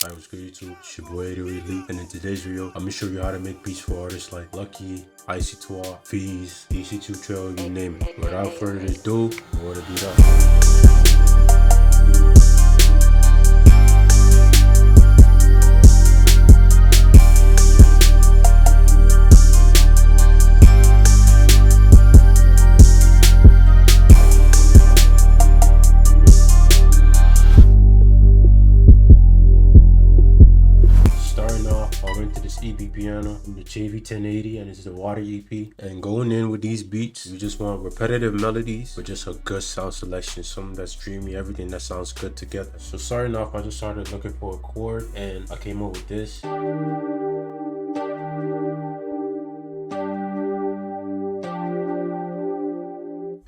Alright, what's good YouTube? It's your boy Elite, and in today's video, I'm gonna show you how to make beats for artists like Lucki, Icy Tour, Fees, EC2 Trail, you name it. Without further ado, we're gonna beat up. I went to this EP piano from the JV1080, and it's the Water EP. And going in with these beats, you just want repetitive melodies, but just a good sound selection, something that's dreamy, everything that sounds good together. So starting off, I just started looking for a chord, and I came up with this.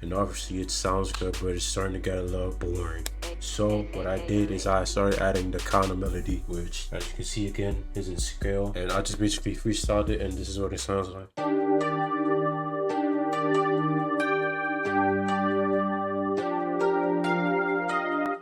And obviously it sounds good, but it's starting to get a little boring. So what I did is I started adding the counter melody, which as you can see again is in scale, and I just basically freestyled it, and this is what it sounds like.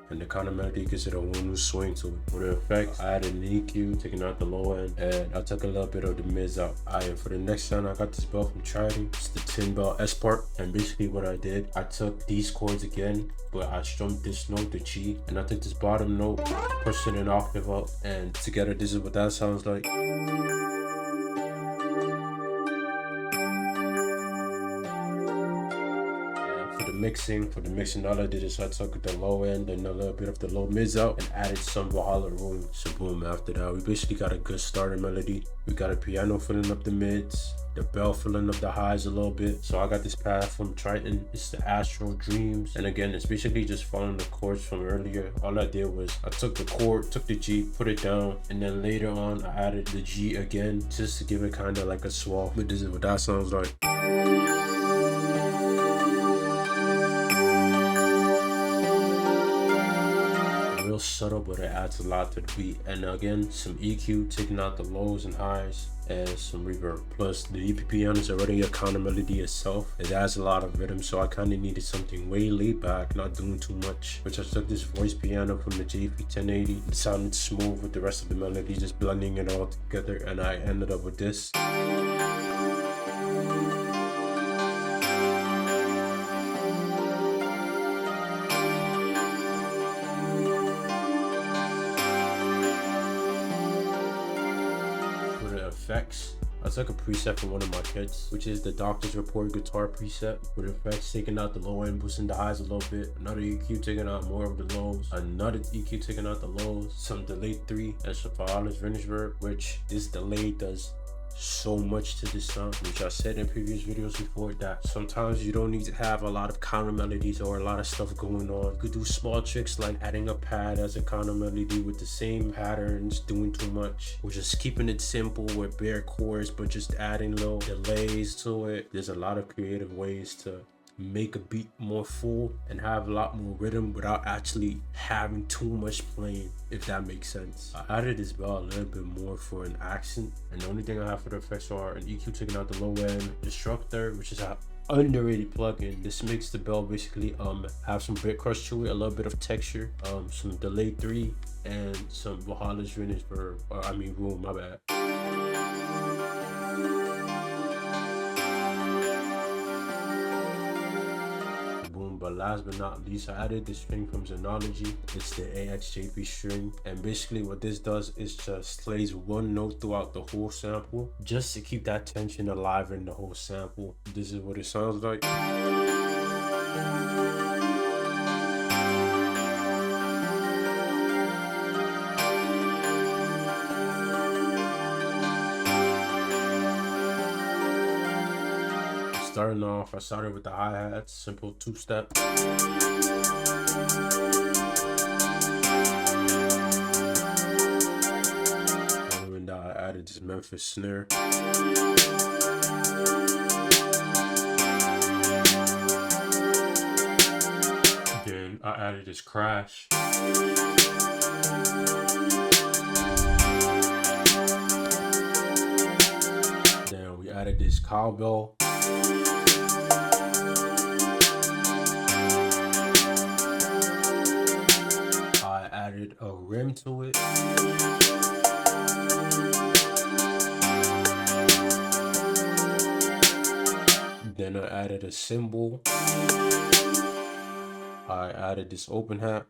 And the counter melody gives it a whole new swing to it. For the effects, I added an EQ, taking out the low end, and I took a little bit of the mids out. And for the next sound, I got this bell from Trident. It's the 10 bell S part. And basically what I did, I took these chords again, but I strummed this note, the G, and I took this bottom note, pushed it an octave up, and together this is what that sounds like. For the mixing, all I did is I took the low end and a little bit of the low mids out and added some Valhalla room. So boom, after that, we basically got a good starter melody. We got a piano filling up the mids, the bell filling up the highs a little bit. So I got this pad from Triton. It's the Astral Dreams. And again, it's basically just following the chords from earlier. All I did was I took the chord, took the G, put it down, and then later on I added the G again just to give it kind of like a swell. But this is what that sounds like. Real subtle, but it adds a lot to the beat. And again, some EQ, taking out the lows and highs, and some reverb. Plus the EP piano is already a counter melody itself. It adds a lot of rhythm, so I kind of needed something way laid back, not doing too much, which I took this voice piano from the JV1080. It sounded smooth with the rest of the melody, just blending it all together, and I ended up with this. Effects, I took a preset from one of my kits, which is the Doctor's Report guitar preset. With effects, taking out the low end, boosting the highs a little bit, another EQ taking out more of the lows, another EQ taking out the lows, some delayed 3, and some Valhalla's vintage verb, which this delay does so much to this sound, which I said in previous videos before, that sometimes you don't need to have a lot of counter melodies or a lot of stuff going on. You could do small tricks like adding a pad as a counter melody with the same patterns, doing too much, or just keeping it simple with bare chords but just adding little delays to it. There's a lot of creative ways to make a beat more full and have a lot more rhythm without actually having too much playing, if that makes sense. I added this bell a little bit more for an accent, and the only thing I have for the effects are an EQ taking out the low end, Destructor, which is a underrated plugin. This makes the bell basically have some bit crush to it, a little bit of texture, some delayed 3, and some Valhalla's vintage verb, room, my bad. But last but not least, I added this string from Xenology. It's the AXJP string, and basically what this does is just plays one note throughout the whole sample, just to keep that tension alive in the whole sample. This is what it sounds like. Starting off, I started with the hi-hats, simple 2-step. And I added this Memphis snare. Then I added this crash. Then we added this cowbell. I added a rim to it. Then I added a cymbal. I added this open hat.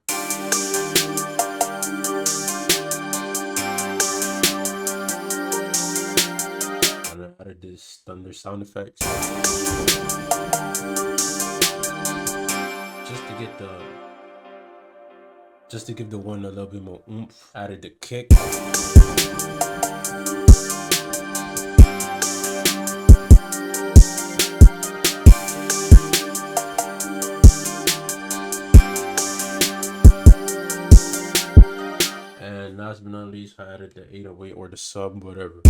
And I added this thunder sound effect. Just to give the one a little bit more oomph. Added the kick. And last but not least, I added the 808 or the sub, whatever.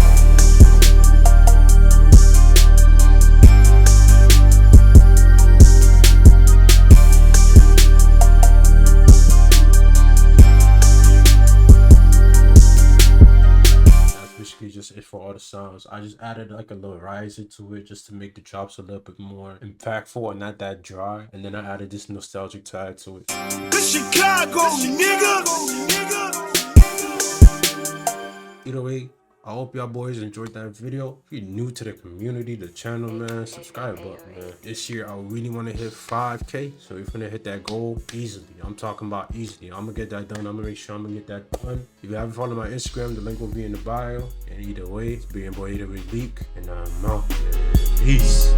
Basically just it for all the sounds. I just added like a little riser to it just to make the drops a little bit more impactful and not that dry. And then I added this nostalgic tag to it. Chicago, nigga. Either way, I hope y'all boys enjoyed that video. If you're new to the community, the channel, man, subscribe button, man. This year, I really want to hit 5K. So we're gonna hit that goal easily. I'm talking about easily. I'm gonna get that done. I'm gonna make sure I'm gonna get that done. If you haven't followed my Instagram, the link will be in the bio. And either way, it's being boy, either way, leak. And I'm out. Peace.